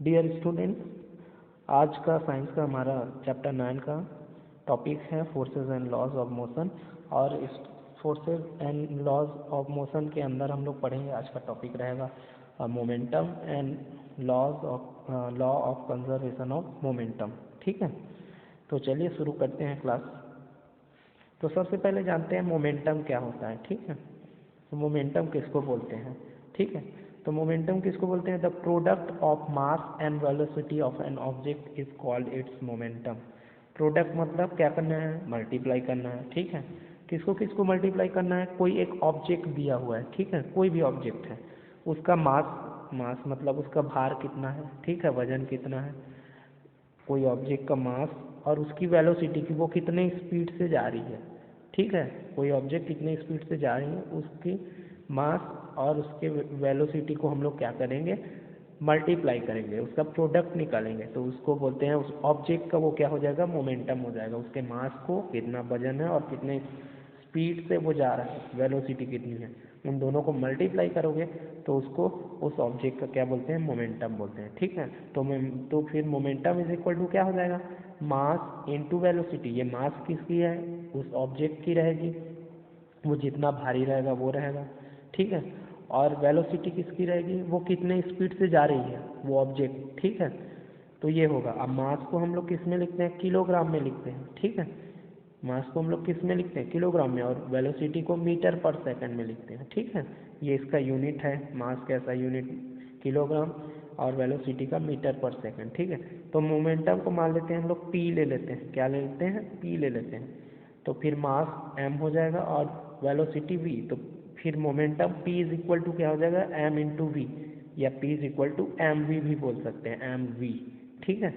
Dear students, आज का science का हमारा चैप्टर 9 का टॉपिक है forces and laws of motion. और इस forces and laws of motion के अंदर हम लोग पढ़ेंगे। आज का टॉपिक रहेगा momentum and law of conservation of momentum. ठीक है, तो चलिए शुरू करते हैं क्लास। तो सबसे पहले जानते हैं मोमेंटम क्या होता है। ठीक है, तो मोमेंटम किसको बोलते हैं। ठीक है, तो मोमेंटम किसको बोलते हैं? The product of mass and velocity of an object is called its momentum. Product मतलब क्या करना है? मल्टीप्लाई करना है। ठीक है, किसको किसको मल्टीप्लाई करना है? कोई एक ऑब्जेक्ट दिया हुआ है। ठीक है, कोई भी ऑब्जेक्ट है, उसका मास मतलब उसका भार कितना है। ठीक है, वजन कितना है, कोई ऑब्जेक्ट का मास और उसकी वेलोसिटी की वो कितने स्पीड से जा रही है। ठीक है, कोई ऑब्जेक्ट कितने स्पीड से जा रही है, उसकी मास और उसके वेलोसिटी को हम लोग क्या करेंगे? मल्टीप्लाई करेंगे, उसका प्रोडक्ट निकालेंगे। तो उसको बोलते हैं, उस ऑब्जेक्ट का वो क्या हो जाएगा? मोमेंटम हो जाएगा। उसके मास को कितना वजन है और कितने स्पीड से वो जा रहा है, वेलोसिटी कितनी है, उन दोनों को मल्टीप्लाई करोगे तो उसको उस ऑब्जेक्ट का क्या बोलते हैं? मोमेंटम बोलते हैं। ठीक है, तो फिर मोमेंटम इज इक्वल टू क्या हो जाएगा? Mass into velocity. ये मास किसकी है? उस ऑब्जेक्ट की रहेगी, वो जितना भारी रहेगा वो रहेगा। ठीक है, और वेलोसिटी किसकी रहेगी? वो कितने स्पीड से जा रही है वो ऑब्जेक्ट। ठीक है, तो ये होगा। अब मास को हम लोग किस में लिखते हैं? किलोग्राम में लिखते हैं। ठीक है, मास को हम लोग किस में लिखते हैं? किलोग्राम में। और वेलोसिटी को मीटर पर सेकंड में लिखते हैं। ठीक है, ये इसका यूनिट है। मास कैसा यूनिट? किलोग्राम, और वेलोसिटी का मीटर पर सेकंड। ठीक है, तो मोमेंटम को मान लेते हैं हम लोग पी ले लेते हैं। क्या ले लेते हैं? पी ले लेते हैं। तो फिर मास एम हो जाएगा और वेलोसिटी वी। तो फिर momentum P is equal to क्या हो जाएगा? एम इंटू वी, या P is equal to M V भी बोल सकते हैं, एम वी। ठीक है,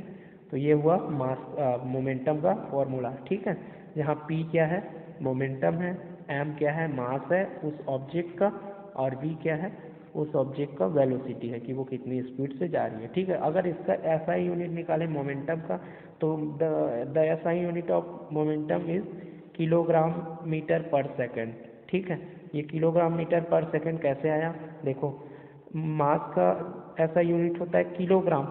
तो ये हुआ मास मोमेंटम का फॉर्मूला। ठीक है, जहाँ पी क्या है? मोमेंटम है, एम क्या है? मास है उस ऑब्जेक्ट का, और वी क्या है? उस ऑब्जेक्ट का वेलोसिटी है कि वो कितनी स्पीड से जा रही है। ठीक है, अगर इसका एसआई यूनिट निकालें मोमेंटम का, तो the SI unit of momentum is kilogram metre per second. ठीक है, ये किलोग्राम मीटर पर सेकंड कैसे आया? देखो, मास का ऐसा यूनिट होता है किलोग्राम,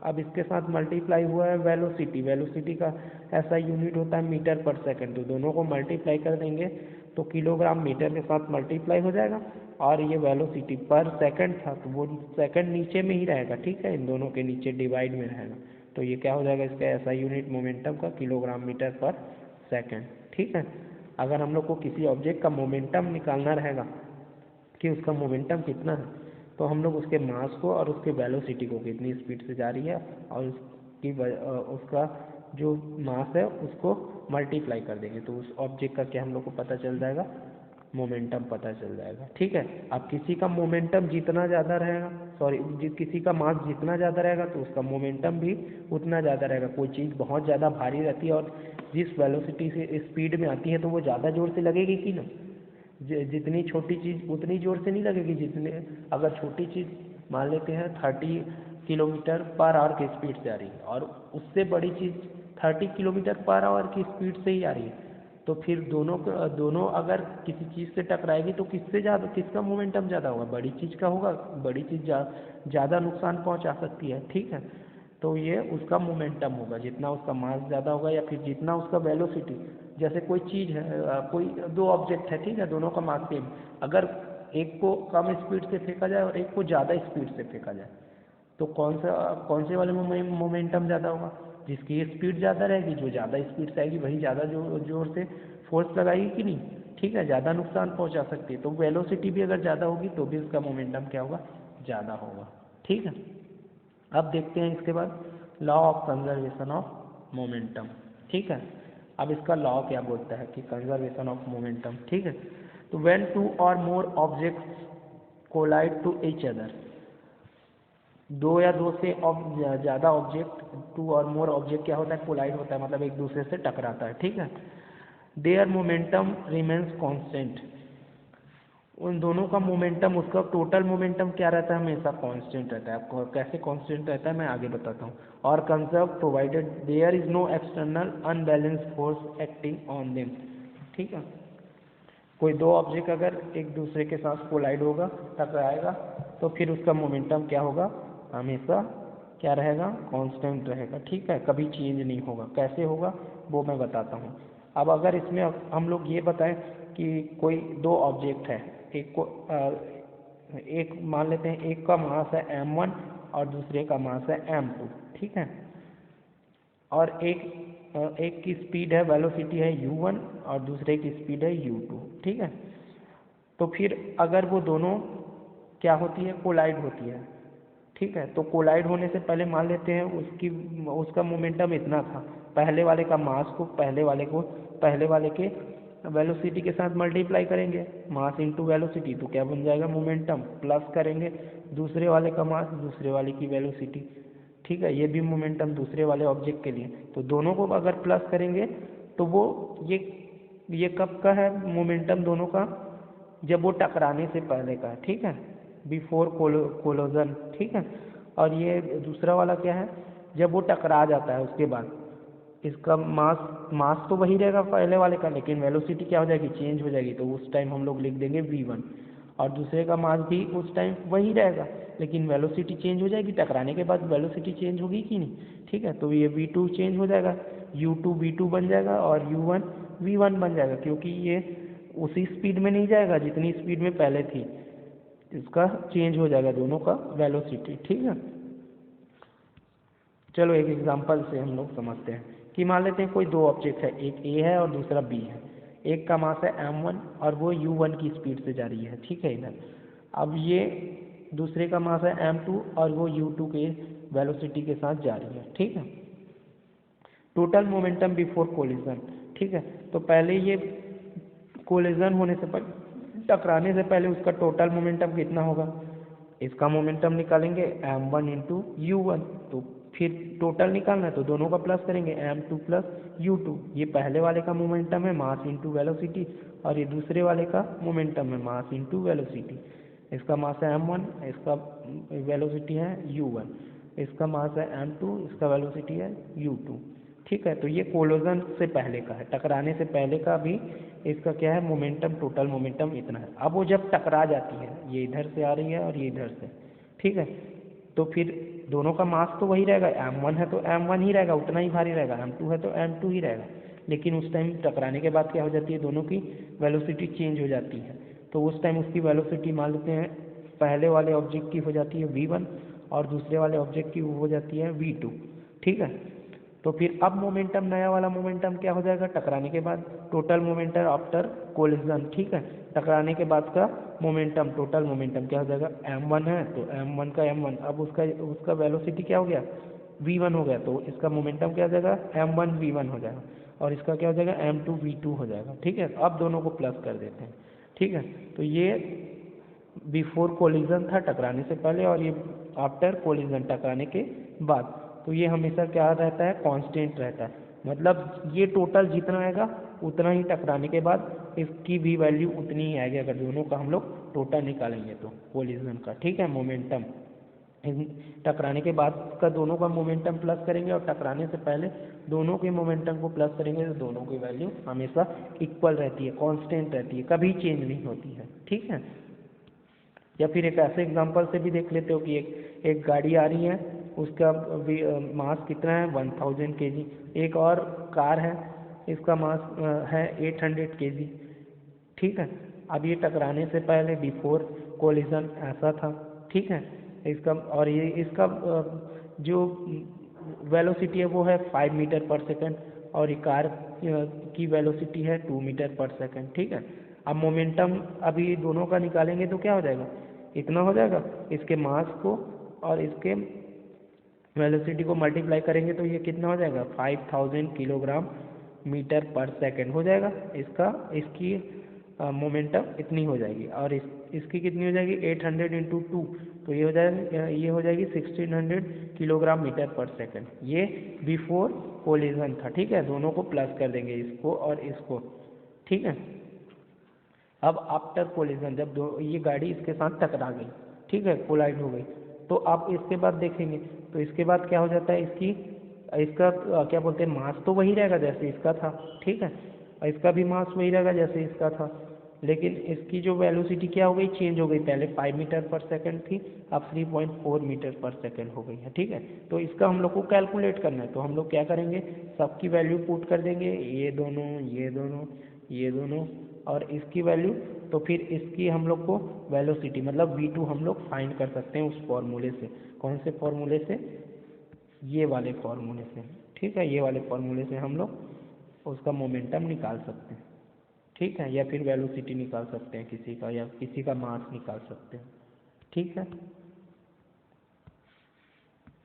अब इसके साथ मल्टीप्लाई हुआ है वेलोसिटी। वेलोसिटी का ऐसा यूनिट होता है मीटर पर सेकंड। तो दोनों को मल्टीप्लाई कर देंगे तो किलोग्राम मीटर के साथ मल्टीप्लाई हो जाएगा, और ये वेलोसिटी पर सेकंड था तो वो सेकंड नीचे में ही रहेगा। ठीक है, इन दोनों के नीचे डिवाइड में रहेगा। तो ये क्या हो जाएगा? इसका ऐसा यूनिट मोमेंटम का किलोग्राम मीटर पर सेकंड। ठीक है, अगर हम लोग को किसी ऑब्जेक्ट का मोमेंटम निकालना रहेगा कि उसका मोमेंटम कितना है, तो हम लोग उसके मास को और उसके वेलोसिटी को कितनी स्पीड से जा रही है और उसका जो मास है उसको मल्टीप्लाई कर देंगे, तो उस ऑब्जेक्ट का क्या हम लोग को पता चल जाएगा? मोमेंटम पता चल जाएगा। ठीक है, अब किसी का मोमेंटम जितना ज़्यादा रहेगा, किसी का मास जितना ज़्यादा रहेगा तो उसका मोमेंटम भी उतना ज़्यादा रहेगा। कोई चीज़ बहुत ज़्यादा भारी रहती है और जिस वेलोसिटी से स्पीड में आती है तो वो ज़्यादा जोर से लगेगी कि ना? जितनी छोटी चीज़ उतनी ज़ोर से नहीं लगेगी। जितने अगर छोटी चीज़ मान लेते हैं 30 किलोमीटर पर आवर की स्पीड से आ रही है और उससे बड़ी चीज़ 30 किलोमीटर पर आवर की स्पीड से ही आ रही है, तो फिर दोनों अगर किसी चीज़ से टकराएगी तो किसका मोमेंटम ज़्यादा होगा? बड़ी चीज़ का होगा। बड़ी चीज़ ज़्यादा नुकसान पहुंचा सकती है। ठीक है, तो ये उसका मोमेंटम होगा, जितना उसका मास ज़्यादा होगा या फिर जितना उसका वेलोसिटी। जैसे कोई चीज़ है, कोई दो ऑब्जेक्ट है, ठीक है, दोनों का मास सेम, अगर एक को कम स्पीड से फेंका जाए और एक को ज़्यादा स्पीड से फेंका जाए, तो कौन से वाले में मोमेंटम ज़्यादा होगा? जिसकी स्पीड ज़्यादा रहेगी, जो ज़्यादा स्पीड से आएगी वही ज़्यादा जोर से फोर्स लगाएगी कि नहीं? ठीक है, ज़्यादा नुकसान पहुंचा सकती है। तो वेलोसिटी भी अगर ज़्यादा होगी तो भी उसका मोमेंटम क्या होगा? ज़्यादा होगा। ठीक है, अब देखते हैं इसके बाद law of conservation of momentum. ठीक है, अब इसका लॉ क्या बोलता है कि कंजर्वेशन ऑफ मोमेंटम। ठीक है, तो व्हेन टू और more objects collide to each other, दो या दो से ज़्यादा ऑब्जेक्ट, टू और मोर ऑब्जेक्ट क्या होता है? कोलाइड होता है, मतलब एक दूसरे से टकराता है। ठीक है, देयर मोमेंटम रिमेन्स कांस्टेंट, उन दोनों का मोमेंटम, उसका टोटल मोमेंटम क्या रहता है? हमेशा कांस्टेंट रहता है। आपको कैसे कांस्टेंट रहता है मैं आगे बताता हूँ। और conserve provided there is no external unbalance force acting on them. ठीक है, कोई दो ऑब्जेक्ट अगर एक दूसरे के साथ कोलाइड होगा, टकराएगा, तो फिर उसका मोमेंटम क्या होगा? हमेशा क्या रहेगा, कांस्टेंट रहेगा। ठीक है, कभी चेंज नहीं होगा। कैसे होगा वो मैं बताता हूँ। अब अगर इसमें हम लोग ये बताएं कि कोई दो ऑब्जेक्ट है, एक मान लेते हैं, एक का मास है m1 और दूसरे का मास है m2। ठीक है, और एक की स्पीड है, वेलोसिटी है u1 और दूसरे की स्पीड है u2। ठीक है, तो फिर अगर वो दोनों क्या होती है, कोलाइड होती है। ठीक है, तो कोलाइड होने से पहले मान लेते हैं उसका मोमेंटम इतना था, पहले वाले का मास को पहले वाले के वेलोसिटी के साथ मल्टीप्लाई करेंगे, मास इंटू वेलोसिटी, तो क्या बन जाएगा, मोमेंटम, प्लस करेंगे दूसरे वाले का मास दूसरे वाले की वेलोसिटी। ठीक है, ये भी मोमेंटम दूसरे वाले ऑब्जेक्ट के लिए। तो दोनों को अगर प्लस करेंगे तो वो ये कब का है मोमेंटम दोनों का, जब वो टकराने से पहले का है। ठीक है, बिफोर कोलोजन। ठीक है, और ये दूसरा वाला क्या है, जब वो टकरा जाता है उसके बाद इसका मास तो वही रहेगा पहले वाले का, लेकिन वेलोसिटी क्या हो जाएगी, चेंज हो जाएगी। तो उस टाइम हम लोग लिख देंगे v1, और दूसरे का मास भी उस टाइम वही रहेगा, लेकिन वेलोसिटी चेंज हो जाएगी। टकराने के बाद वेलोसिटी चेंज होगी कि नहीं। ठीक है, तो ये v2 चेंज हो जाएगा, u2 v2 बन जाएगा और u1 v1 बन जाएगा, क्योंकि ये उसी स्पीड में नहीं जाएगा जितनी स्पीड में पहले थी, इसका चेंज हो जाएगा दोनों का वेलोसिटी। ठीक है, चलो एक एग्जांपल से हम लोग समझते हैं कि मान लेते हैं कोई दो ऑब्जेक्ट है, एक ए है और दूसरा बी है। एक का मास है m1 और वो u1 की स्पीड से जा रही है। ठीक है, इधर अब ये दूसरे का मास है m2 और वो u2 के वेलोसिटी के साथ जा रही है। ठीक है, टोटल मोमेंटम बिफोर कोलिजन। ठीक है, तो पहले ये कोलिजन होने से पहले, टकराने से पहले उसका टोटल मोमेंटम कितना होगा, इसका मोमेंटम निकालेंगे m1 इंटू u1, तो फिर टोटल निकालना है तो दोनों का प्लस करेंगे, m2 प्लस u2। ये पहले वाले का मोमेंटम है मास इंटू वेलोसिटी, और ये दूसरे वाले का मोमेंटम है मास इंटू वेलोसिटी। इसका मास है m1, इसका वेलोसिटी है u1, इसका मास है m2, इसका वेलोसिटी है u2। ठीक है, तो ये कोलोजन से पहले का है, टकराने से पहले का भी इसका क्या है, मोमेंटम, टोटल मोमेंटम इतना है। अब वो जब टकरा जाती है, ये इधर से आ रही है और ये इधर से। ठीक है, तो फिर दोनों का मास तो वही रहेगा, m1 है तो m1 ही रहेगा, उतना ही भारी रहेगा, m2 है तो m2 ही रहेगा, लेकिन उस टाइम टकराने के बाद क्या हो जाती है, दोनों की वेलोसिटी चेंज हो जाती है। तो उस टाइम उसकी वेलोसिटी मान लेते हैं पहले वाले ऑब्जेक्ट की हो जाती है v1 और दूसरे वाले ऑब्जेक्ट की हो जाती है v2। ठीक है, तो फिर अब मोमेंटम, नया वाला मोमेंटम क्या हो जाएगा, टकराने के बाद टोटल मोमेंटम आफ्टर कोलिजन। ठीक है, टकराने के बाद का मोमेंटम, टोटल मोमेंटम क्या हो जाएगा, m1 है तो m1 का m1, अब उसका वेलोसिटी क्या हो गया, v1 हो गया, तो इसका मोमेंटम क्या हो जाएगा, m1 v1 हो जाएगा, और इसका क्या हो जाएगा, m2 v2 हो जाएगा। ठीक है, अब दोनों को प्लस कर देते हैं। ठीक है, तो ये बिफोर कोलिजन था, टकराने से पहले, और ये आफ्टर कोलिजन, टकराने के बाद। तो ये हमेशा क्या रहता है, कांस्टेंट रहता है, मतलब ये टोटल जितना आएगा उतना ही टकराने के बाद इसकी भी वैल्यू उतनी ही आएगी, अगर दोनों का हम लोग टोटल निकालेंगे तो कोलिजन का। ठीक है, मोमेंटम, टकराने के बाद का दोनों का मोमेंटम प्लस करेंगे और टकराने से पहले दोनों के मोमेंटम को प्लस करेंगे, तो दोनों की वैल्यू हमेशा इक्वल रहती है, कांस्टेंट रहती है, कभी चेंज नहीं होती है। ठीक है, या फिर एक ऐसे एग्जांपल से भी देख लेते हो कि एक गाड़ी आ रही है, उसका मास कितना है, 1000 kg। एक और कार है, इसका मास है 800 kg। ठीक है, अब ये टकराने से पहले बिफोर कोलिजन ऐसा था। ठीक है, इसका जो वेलोसिटी है वो है 5 मीटर पर सेकंड, और ये कार की वेलोसिटी है 2 मीटर पर सेकंड। ठीक है, अब मोमेंटम अभी दोनों का निकालेंगे तो क्या हो जाएगा, इतना हो जाएगा, इसके मास को और इसके वेलोसिटी को मल्टीप्लाई करेंगे तो ये कितना हो जाएगा, 5000 किलोग्राम मीटर पर सेकंड हो जाएगा। इसकी मोमेंटम इतनी हो जाएगी, और इसकी कितनी हो जाएगी, 800 इंटू 2, तो ये हो जाएगी 1600 किलोग्राम मीटर पर सेकंड। ये बिफोर कोलिजन था। ठीक है, दोनों को प्लस कर देंगे, इसको और इसको। ठीक है, अब आफ्टर कोलिजन, जब ये गाड़ी इसके साथ टकरा गई, ठीक है, कोलाइड हो गई, तो आप इसके बाद देखेंगे तो इसके बाद क्या हो जाता है, इसका क्या बोलते हैं, मास तो वही रहेगा जैसे इसका था। ठीक है, और इसका भी मास वही रहेगा जैसे इसका था, लेकिन इसकी जो वेलोसिटी क्या हो गई, चेंज हो गई, पहले 5 मीटर पर सेकंड थी, अब 3.4 मीटर पर सेकंड हो गई है। ठीक है, तो इसका हम लोग को कैलकुलेट करना है, तो हम लोग क्या करेंगे, सबकी वैल्यू पुट कर देंगे, ये दोनों ये दोनों ये दोनों और इसकी वैल्यू, तो फिर इसकी हम लोग को वेलोसिटी मतलब v2 हम लोग फाइंड कर सकते हैं उस फॉर्मूले से। कौन से फॉर्मूले से, ये वाले फॉर्मूले से। ठीक है, ये वाले फॉर्मूले से हम लोग उसका मोमेंटम निकाल सकते हैं। ठीक है, या फिर वेलोसिटी निकाल सकते हैं किसी का, या किसी का मास निकाल सकते हैं। ठीक है।